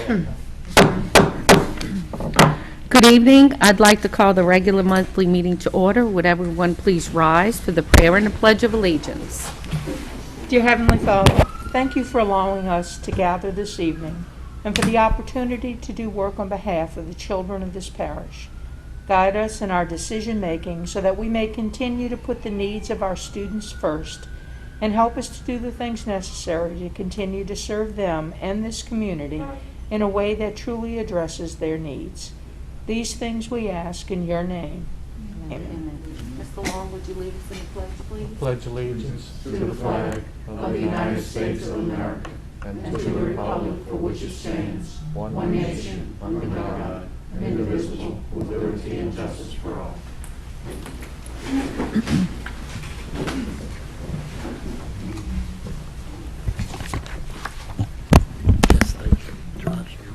Good evening. I'd like to call the regular monthly meeting to order. Would everyone please rise for the prayer and the Pledge of Allegiance? Dear Heavenly Father, thank you for allowing us to gather this evening and for the opportunity to do work on behalf of the children of this parish. Guide us in our decision-making so that we may continue to put the needs of our students first and help us to do the things necessary to continue to serve them and this community in a way that truly addresses their needs. These things we ask in your name. Amen. Mr. Long, would you lead us in the pledge, please? Pledge allegiance to the flag of the United States of America and to the republic for which it stands, one nation, under God, indivisible, with liberty and justice for all.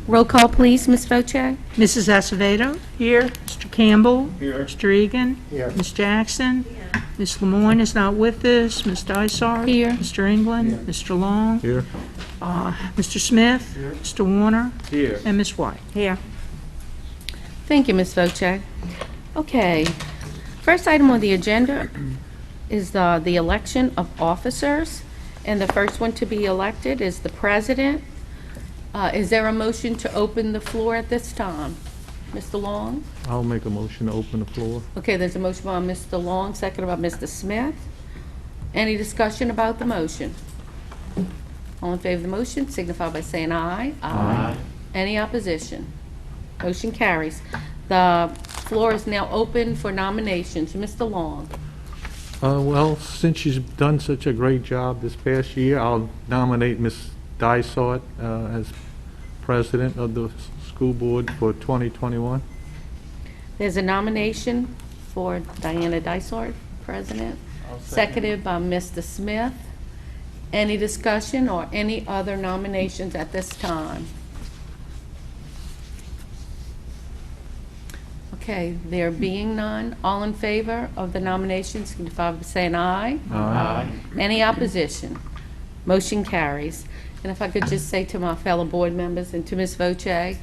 Roll call, please, Ms. Voce. Mrs. Acevedo? Here. Mr. Campbell? Here. Mr. Egan? Here. Ms. Jackson? Here. Ms. Lemoyne is not with us. Ms. Dysart? Here. Mr. England? Here. Mr. Long? Here. Mr. Smith? Here. Mr. Warner? Here. And Ms. White? Here. Thank you, Ms. Voce. Okay. First item on the agenda is the election of officers, and the first one to be elected is the president. Is there a motion to open the floor at this time? Mr. Long? I'll make a motion to open the floor. Okay, there's a motion by Mr. Long, seconded by Mr. Smith. Any discussion about the motion? All in favor of the motion signify by saying aye. Aye. Any opposition? Motion carries. The floor is now open for nominations. Mr. Long? Well, since she's done such a great job this past year, I'll nominate Ms. Dysart as president of the school board for 2021. There's a nomination for Diana Dysart, president, seconded by Mr. Smith. Any discussion or any other nominations at this time? Okay, there being none, all in favor of the nominations, signify by saying aye. Aye. Any opposition? Motion carries. And if I could just say to my fellow board members and to Ms. Voce and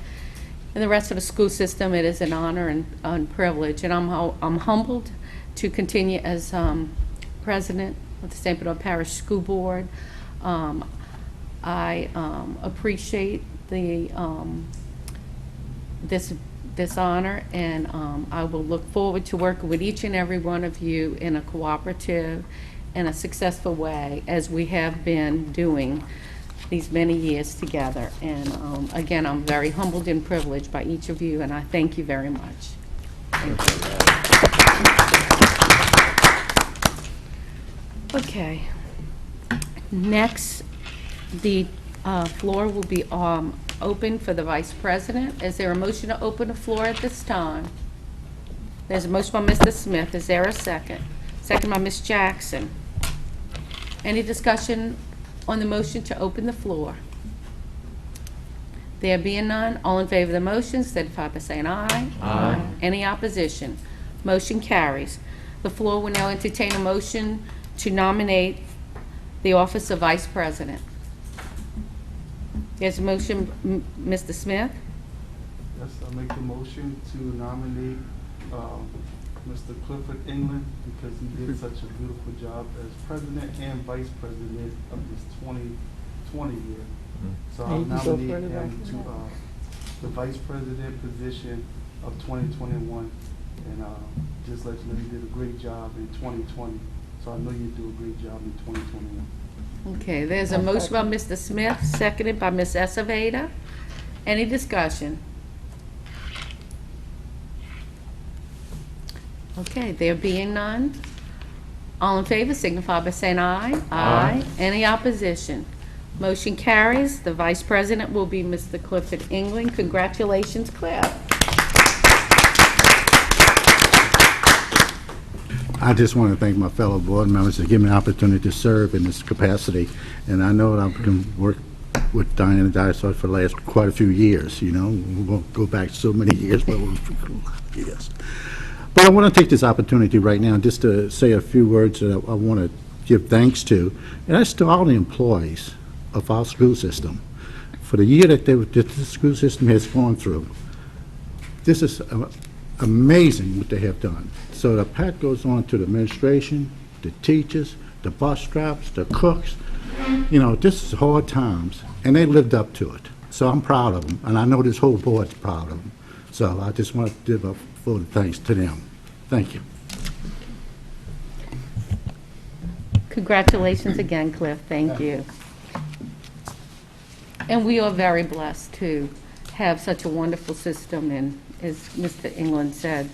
the rest of the school system, it is an honor and privilege, and I'm humbled to continue as president of the St. Bernard Parish School Board. I appreciate the this honor, and I will look forward to working with each and every one of you in a cooperative and a successful way, as we have been doing these many years together. And again, I'm very humbled and privileged by each of you, and I thank you very much. Thank you. Okay. Next, the floor will be open for the vice president. Is there a motion to open the floor at this time? There's a motion by Mr. Smith. Is there a second? Second by Ms. Jackson. Any discussion on the motion to open the floor? There being none, all in favor of the motion, signify by saying aye. Aye. Any opposition? Motion carries. The floor will now entertain a motion to nominate the office of vice president. There's a motion, Mr. Smith. Yes, I make the motion to nominate Mr. Clifford England because he did such a beautiful job as president and vice president of this 2020 year. So I'll nominate him to the vice president position of 2021, and just let you know he did a great job in 2020. So I know you do a great job in 2021. Okay, there's a motion by Mr. Smith, seconded by Ms. Acevedo. Any discussion? Okay, there being none, all in favor signify by saying aye. Aye. Any opposition? Motion carries. The vice president will be Mr. Clifford England. Congratulations, Cliff. I just want to thank my fellow board members for giving me an opportunity to serve in this capacity. And I know that I can work with Diana Dysart for the last quite a few years, you know. We won't go back so many years, but yes. But I want to take this opportunity right now just to say a few words that I want to give thanks to, and that's to all the employees of our school system. For the year that the school system has gone through, this is amazing what they have done. So the pat goes on to the administration, the teachers, the bus drivers, the cooks. You know, this is hard times, and they lived up to it. So I'm proud of them, and I know this whole board's proud of them. So I just want to give a full thanks to them. Thank you. Congratulations again, Cliff. Thank you. And we are very blessed to have such a wonderful system, and as Mr. England said,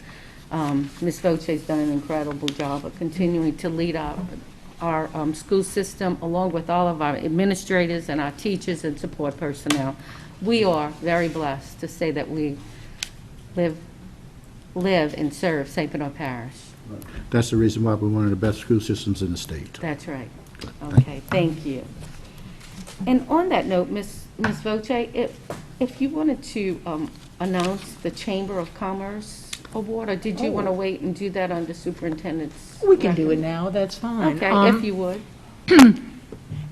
Ms. Voce's done an incredible job of continuing to lead our school system, along with all of our administrators and our teachers and support personnel. We are very blessed to say that we live and serve St. Bernard Parish. That's the reason why we're one of the best school systems in the state. That's right. Okay, thank you. And on that note, Ms. Voce, if you wanted to announce the Chamber of Commerce Award, or did you want to wait and do that under superintendent's? We can do it now, that's fine. Okay, if you would.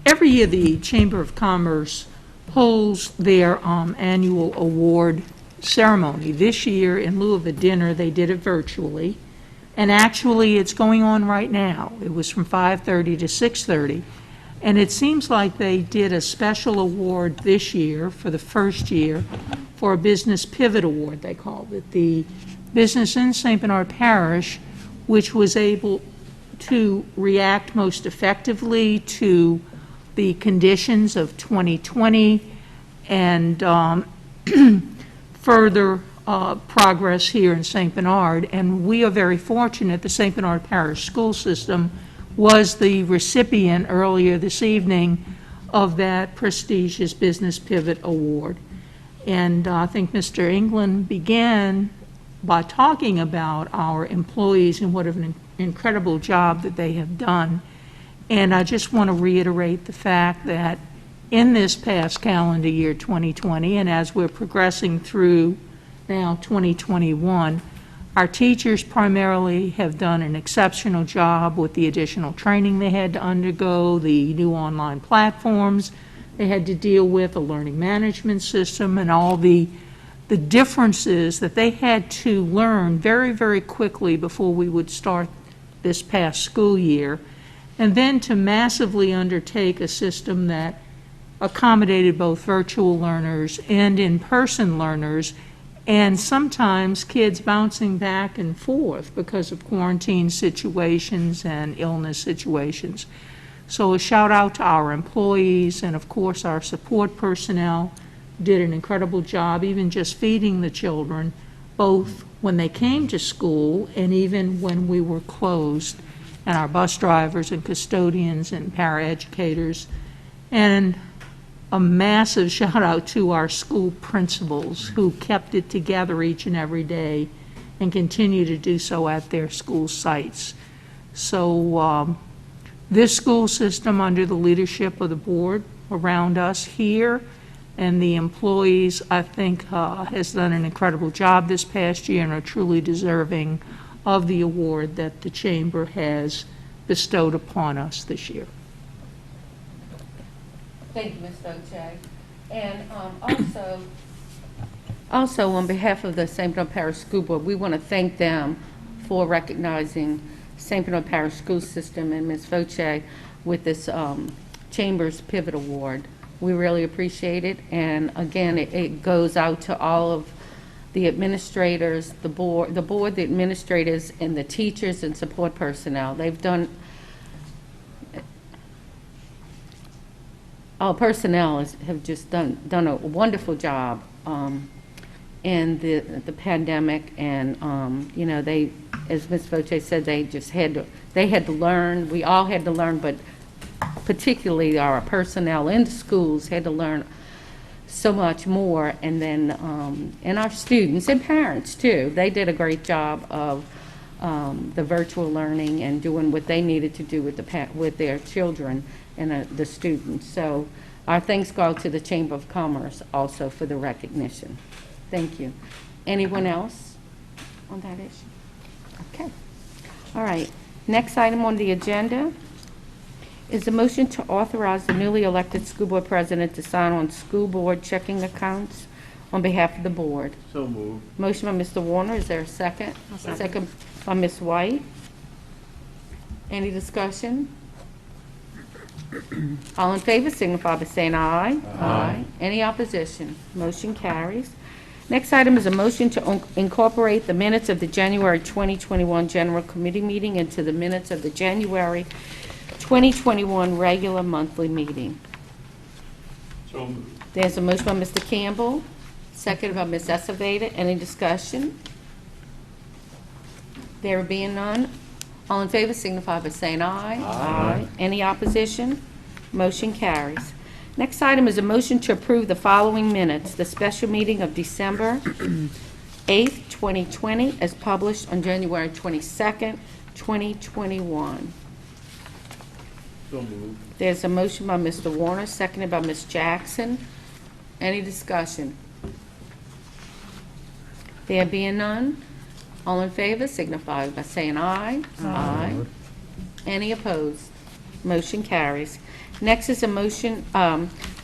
Every year, the Chamber of Commerce holds their annual award ceremony. This year, in lieu of a dinner, they did it virtually. And actually, it's going on right now. It was from 5:30 to 6:30. And it seems like they did a special award this year, for the first year, for a Business Pivot Award, they called it. The business in St. Bernard Parish, which was able to react most effectively to the conditions of 2020 and further progress here in St. Bernard. And we are very fortunate the St. Bernard Parish School System was the recipient earlier this evening of that prestigious Business Pivot Award. And I think Mr. England began by talking about our employees and what an incredible job that they have done. And I just want to reiterate the fact that in this past calendar year 2020, and as we're progressing through now 2021, our teachers primarily have done an exceptional job with the additional training they had to undergo, the new online platforms they had to deal with, a learning management system, and all the differences that they had to learn very, very quickly before we would start this past school year, and then to massively undertake a system that accommodated both virtual learners and in-person learners, and sometimes kids bouncing back and forth because of quarantine situations and illness situations. So a shout out to our employees, and of course our support personnel did an incredible job, even just feeding the children, both when they came to school and even when we were closed, and our bus drivers and custodians and paraeducators. And a massive shout out to our school principals who kept it together each and every day and continue to do so at their school sites. So this school system, under the leadership of the board around us here and the employees, I think has done an incredible job this past year and are truly deserving of the award that the Chamber has bestowed upon us this year. Thank you, Ms. Voce. And also on behalf of the St. Bernard Parish School Board, we want to thank them for recognizing St. Bernard Parish School System and Ms. Voce with this Chamber's Pivot Award. We really appreciate it. And again, it goes out to all of the administrators, the board, the administrators, and the teachers and support personnel. They've done. Our personnel have just done a wonderful job in the pandemic, and you know, they, as Ms. Voce said, they had to learn. We all had to learn, but particularly our personnel in the schools had to learn so much more, and then and our students and parents too. They did a great job of the virtual learning and doing what they needed to do with their children and the students. So our thanks go out to the Chamber of Commerce also for the recognition. Thank you. Anyone else on that issue? Okay. All right. Next item on the agenda Is the motion to authorize the newly elected school board president to sign on school board checking accounts on behalf of the board? So moved. Motion by Mr. Warner, is there a second? Second by Ms. White. Any discussion? All in favor signify by saying aye. Aye. Any opposition? Motion carries. Next item is a motion to incorporate the minutes of the January 2021 General Committee meeting into the minutes of the January 2021 regular monthly meeting. So moved. There's a motion by Mr. Campbell, seconded by Ms. Aceveda. Any discussion? There being none, all in favor signify by saying aye. Aye. Any opposition? Motion carries. Next item is a motion to approve the following minutes. The special meeting of December 8th, 2020, as published on January 22nd, 2021. So moved. There's a motion by Mr. Warner, seconded by Ms. Jackson. Any discussion? There being none, all in favor signify by saying aye. Aye. Any opposed? Motion carries. Next is a motion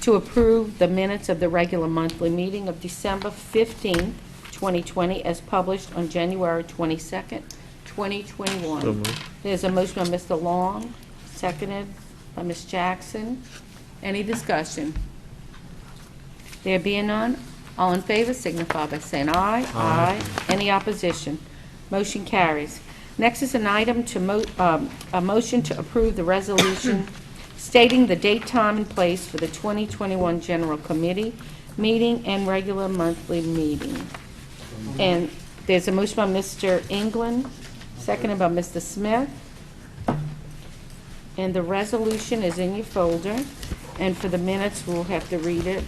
to approve the minutes of the regular monthly meeting of December 15th, 2020, as published on January 22nd, 2021. So moved. There's a motion by Mr. Long, seconded by Ms. Jackson. Any discussion? There being none, all in favor signify by saying aye. Aye. Any opposition? Motion carries. Next is an item to a motion to approve the resolution stating the date, time, and place for the 2021 General Committee meeting and regular monthly meeting. And there's a motion by Mr. England, seconded by Mr. Smith. And the resolution is in your folder. And for the minutes, we'll have to read it.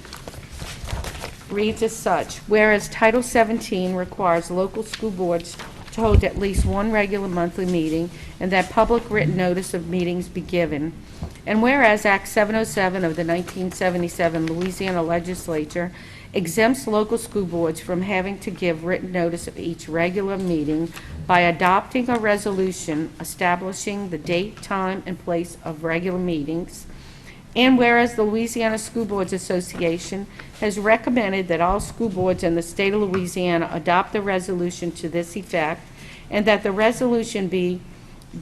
Reads as such: whereas Title 17 requires local school boards to hold at least one regular monthly meeting and that public written notice of meetings be given. And whereas Act 707 of the 1977 Louisiana Legislature exempts local school boards from having to give written notice of each regular meeting by adopting a resolution establishing the date, time, and place of regular meetings. And whereas the Louisiana School Boards Association has recommended that all school boards in the state of Louisiana adopt a resolution to this effect, and that the resolution be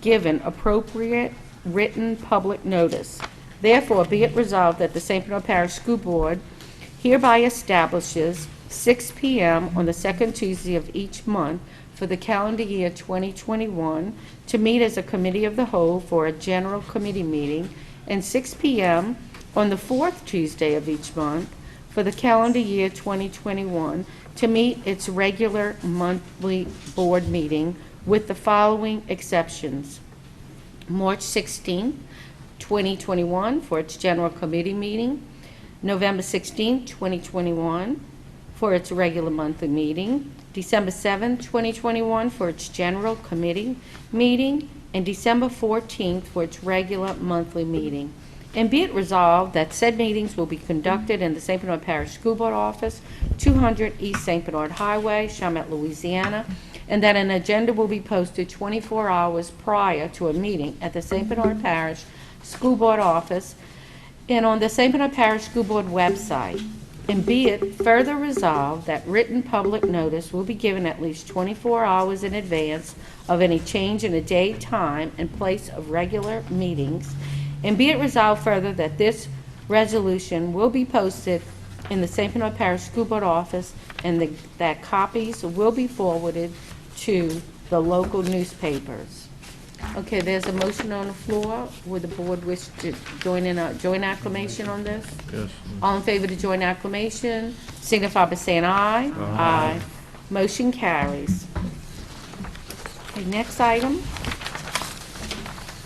given appropriate written public notice. Therefore, be it resolved that the St. Bernard Parish School Board hereby establishes 6 p.m. on the second Tuesday of each month for the calendar year 2021 to meet as a committee of the whole for a general committee meeting, and 6 p.m. on the fourth Tuesday of each month for the calendar year 2021 to meet its regular monthly board meeting, with the following exceptions: March 16, 2021 for its general committee meeting, November 16, 2021 for its regular monthly meeting, December 7, 2021 for its general committee meeting, and December 14th for its regular monthly meeting. And be it resolved that said meetings will be conducted in the St. Bernard Parish School Board Office, 200 East St. Bernard Highway, Chalmette, Louisiana, and that an agenda will be posted 24 hours prior to a meeting at the St. Bernard Parish School Board Office and on the St. Bernard Parish School Board website. And be it further resolved that written public notice will be given at least 24 hours in advance of any change in the date, time, and place of regular meetings. And be it resolved further that this resolution will be posted in the St. Bernard Parish School Board Office, and that copies will be forwarded to the local newspapers. Okay, there's a motion on the floor. Would the board wish to join acclamation on this? Yes. All in favor to join acclamation, signify by saying aye. Aye. Motion carries. Okay, next item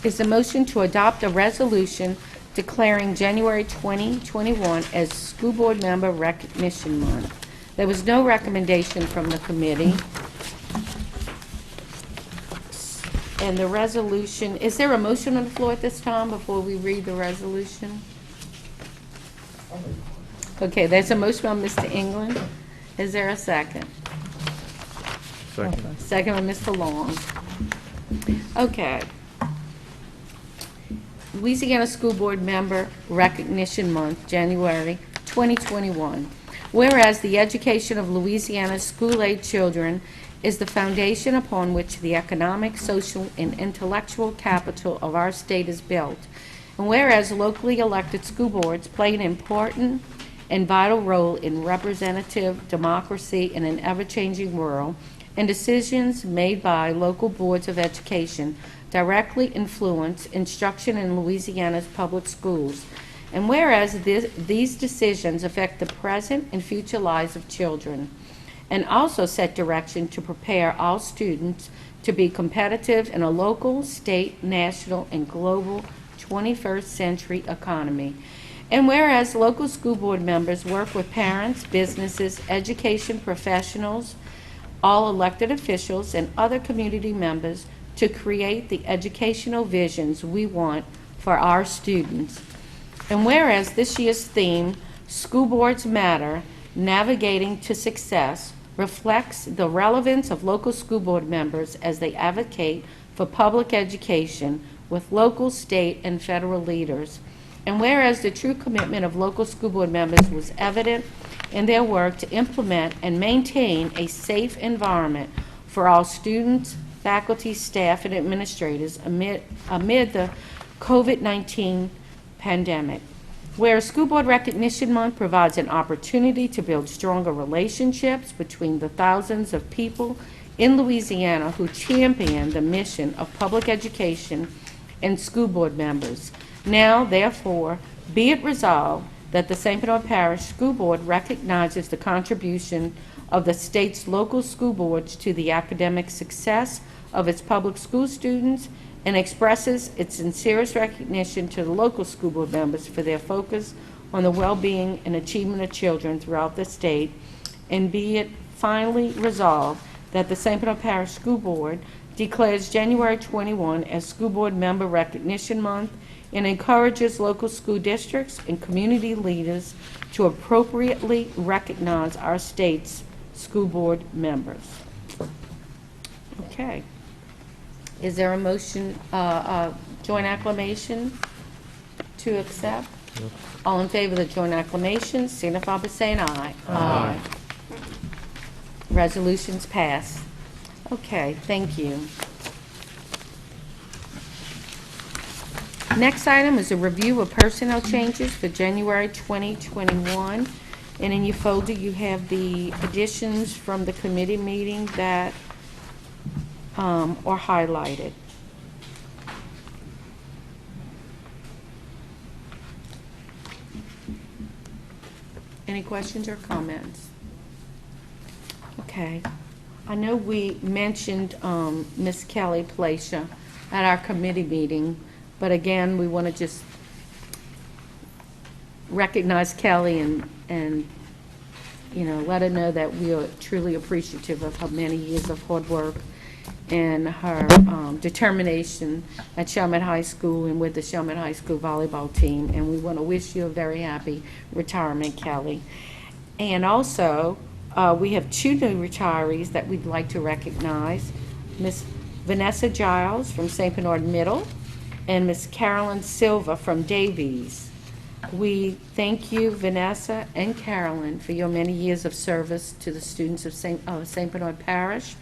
is the motion to adopt a resolution declaring January 2021 as School Board Member Recognition Month. There was no recommendation from the committee. And the resolution, is there a motion on the floor at this time before we read the resolution? Okay, there's a motion by Mr. England. Is there a second? Second. Second by Mr. Long. Okay. Louisiana School Board Member Recognition Month, January 2021. Whereas the education of Louisiana's school-age children is the foundation upon which the economic, social, and intellectual capital of our state is built. And whereas locally elected school boards play an important and vital role in representative democracy in an ever-changing world, and decisions made by local boards of education directly influence instruction in Louisiana's public schools. And whereas these decisions affect the present and future lives of children, and also set direction to prepare all students to be competitive in a local, state, national, and global 21st century economy. And whereas local school board members work with parents, businesses, education professionals, all elected officials, and other community members to create the educational visions we want for our students. And whereas this year's theme, School Boards Matter, Navigating to Success, reflects the relevance of local school board members as they advocate for public education with local, state, and federal leaders. And whereas the true commitment of local school board members was evident in their work to implement and maintain a safe environment for all students, faculty, staff, and administrators amid the COVID-19 pandemic. Whereas School Board Recognition Month provides an opportunity to build stronger relationships between the thousands of people in Louisiana who champion the mission of public education and school board members. Now, therefore, be it resolved that the St. Bernard Parish School Board recognizes the contribution of the state's local school boards to the academic success of its public school students and expresses its sincerest recognition to the local school board members for their focus on the well-being and achievement of children throughout the state. And be it finally resolved that the St. Bernard Parish School Board declares January 21 as School Board Member Recognition Month and encourages local school districts and community leaders to appropriately recognize our state's school board members. Okay. Is there a motion, joint acclamation to accept? Yep. All in favor of the joint acclamation, signify by saying aye. Aye. Resolutions passed. Okay, thank you. Next item is a review of personnel changes for January 2021. And in your folder, you have the additions from the committee meeting that are highlighted. Any questions or comments? Okay. I know we mentioned Ms. Kelly Placia at our committee meeting, but again, we want to just recognize Kelly and you know, let her know that we are truly appreciative of her many years of hard work and her determination at Shelmet High School and with the Shelmet High School volleyball team. And we want to wish you a very happy retirement, Kelly. And also, we have two new retirees that we'd like to recognize. Miss Vanessa Giles from St. Bernard Middle and Miss Carolyn Silva from Davies. We thank you, Vanessa and Carolyn, for your many years of service to the students of St. Bernard Parish.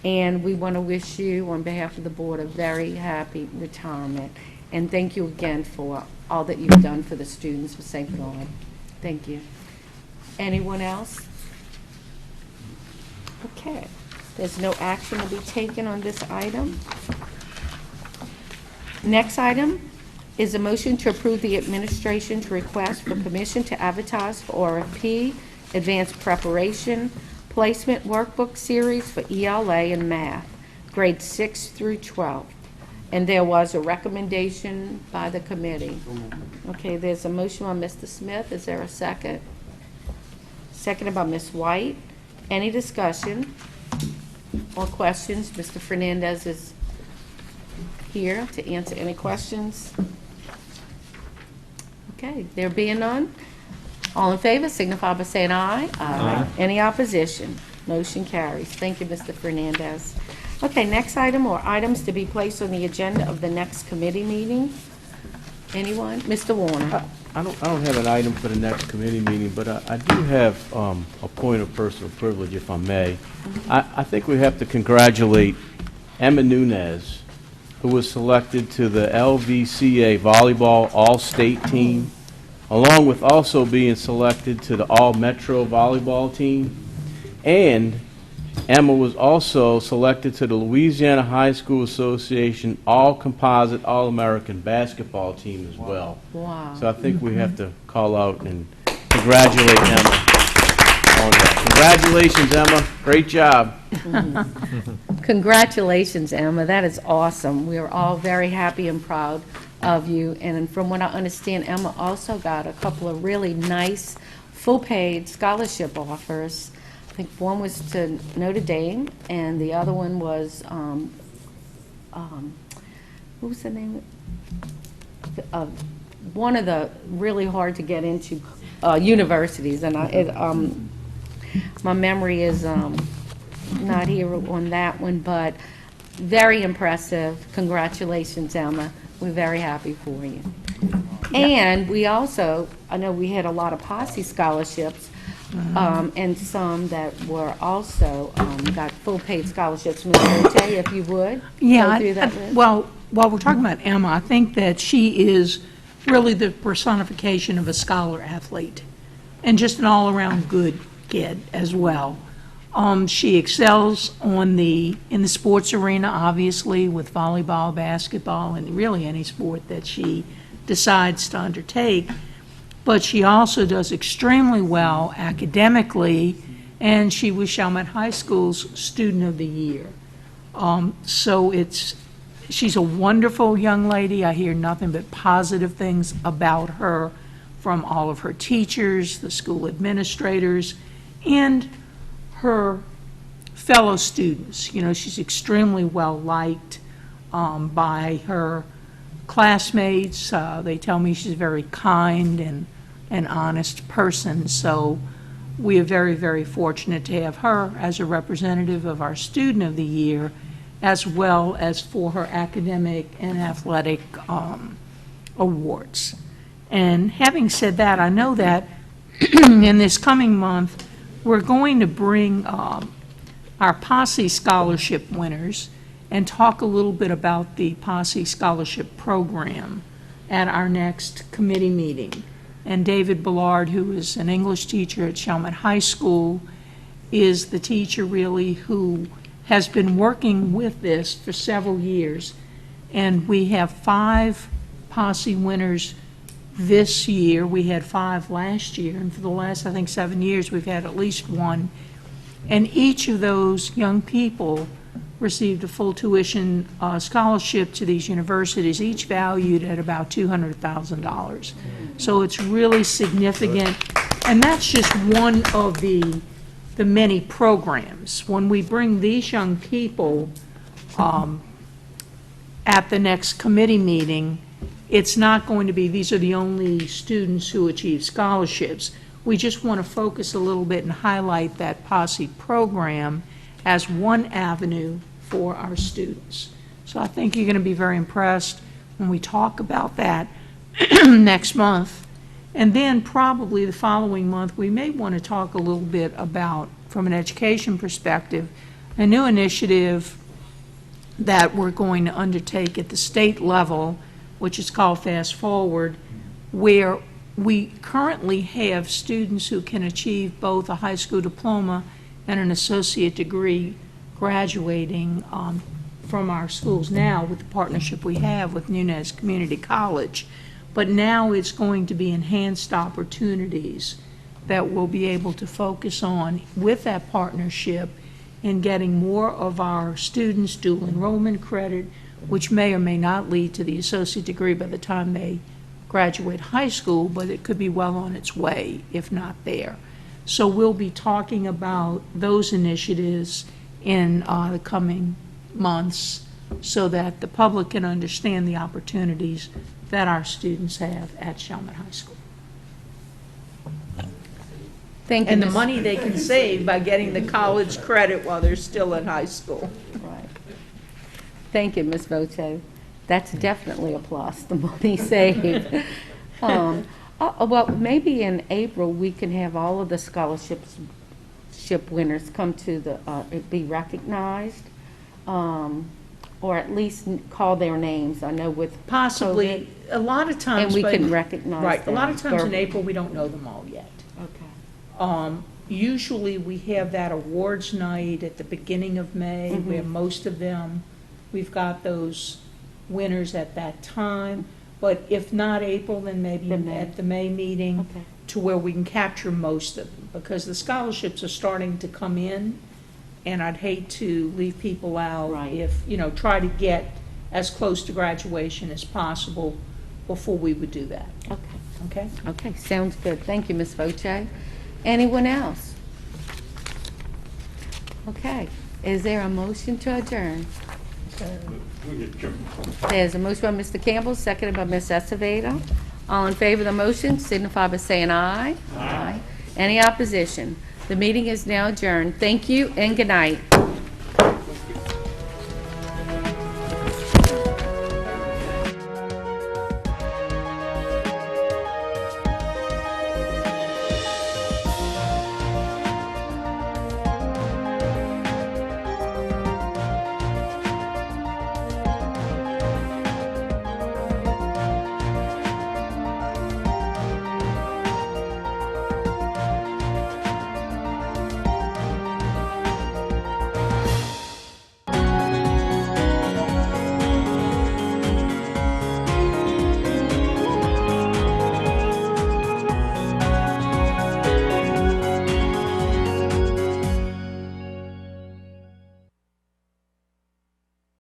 And we want to wish you, on behalf of the board, a very happy retirement. And thank you again for all that you've done for the students of St. Bernard. Thank you. Anyone else? Okay. There's no action to be taken on this item. Next item is a motion to approve the administration's request for permission to advertise for RFP, advanced preparation, placement workbook series for ELA and math, grades 6 through 12. And there was a recommendation by the committee. Okay, there's a motion by Mr. Smith. Is there a second? Seconded by Ms. White. Any discussion or questions? Mr. Fernandez is here to answer any questions. Okay, there being none, all in favor signify by saying aye. Aye. Any opposition? Motion carries. Thank you, Mr. Fernandez. Okay, next item or items to be placed on the agenda of the next committee meeting. Anyone? Mr. Warner? I don't have an item for the next committee meeting, but I do have a point of personal privilege, if I may. I think we have to congratulate Emma Nunez, who was selected to the LVCA Volleyball All-State Team, along with also being selected to the All-Metro Volleyball Team. And Emma was also selected to the Louisiana High School Association All-Composite All-American Basketball Team as well. Wow. So I think we have to call out and congratulate Emma on that. Congratulations, Emma. Great job. Congratulations, Emma. That is awesome. We are all very happy and proud of you. And from what I understand, Emma also got a couple of really nice full-paid scholarship offers. I think one was to Notre Dame, and the other one was, what was the name? One of the really hard to get into universities, and my memory is not here on that one, but very impressive. Congratulations, Emma. We're very happy for you. And we also, I know we had a lot of posse scholarships, and some that were also got full-paid scholarships. Ms. Ote, if you would, go through that list. Well, while we're talking about Emma, I think that she is really the personification of a scholar athlete and just an all-around good kid as well. She excels in the sports arena, obviously, with volleyball, basketball, and really any sport that she decides to undertake. But she also does extremely well academically, and she was Chalmette High School's Student of the Year. She's a wonderful young lady. I hear nothing but positive things about her from all of her teachers, the school administrators, and her fellow students. You know, she's extremely well liked by her classmates. They tell me she's a very kind and an honest person. So we are very, very fortunate to have her as a representative of our Student of the Year, as well as for her academic and athletic awards. And having said that, I know that in this coming month, we're going to bring our Posse Scholarship winners and talk a little bit about the Posse Scholarship Program at our next committee meeting. And David Ballard, who is an English teacher at Chalmette High School, is the teacher really who has been working with this for several years. And we have 5 Posse winners this year. We had 5 last year, and for the last, I think, 7 years, we've had at least 1. And each of those young people received a full tuition scholarship to these universities, each valued at about $200,000. So it's really significant, and that's just one of the many programs. When we bring these young people at the next committee meeting, it's not going to be these are the only students who achieve scholarships. We just want to focus a little bit and highlight that Posse program as one avenue for our students. So I think you're going to be very impressed when we talk about that next month. And then probably the following month, we may want to talk a little bit about, from an education perspective, a new initiative that we're going to undertake at the state level, which is called Fast Forward, where we currently have students who can achieve both a high school diploma and an associate degree graduating from our schools now with the partnership we have with Nunez Community College. But now it's going to be enhanced opportunities that we'll be able to focus on with that partnership in getting more of our students dual enrollment credit, which may or may not lead to the associate degree by the time they graduate high school, but it could be well on its way, if not there. So we'll be talking about those initiatives in the coming months so that the public can understand the opportunities that our students have at Chalmette High School. Thank you, And the Ms. money they can save by getting the college credit while they're still in high school. Right. Thank you, Ms. Vote. That's definitely a plus, the money saved. Well, maybe in April, we can have all of the ship winners come to be recognized, or at least call their names. I know with Possibly, a lot of COVID, times. and we but- can recognize Right, a lot of them times in verbally. April, we don't know them all yet. Okay. Usually, we have that awards night at the beginning of May, where most of them, we've got those winners at that time. But if not April, then maybe Then May. at the May meeting, Okay. to where we can capture most of them, because the scholarships are starting to come in, and I'd hate to leave people out. Right. If, try to get as close to graduation as possible before we would do that, Okay. okay? Okay, sounds good. Thank you, Ms. Voce. Anyone else? Okay, is there a motion to adjourn? There's a motion by Mr. Campbell, seconded by Ms. Acevedo. All in favor of the motion signify by saying aye. Aye. Any opposition? The meeting is now adjourned. Thank you and good night.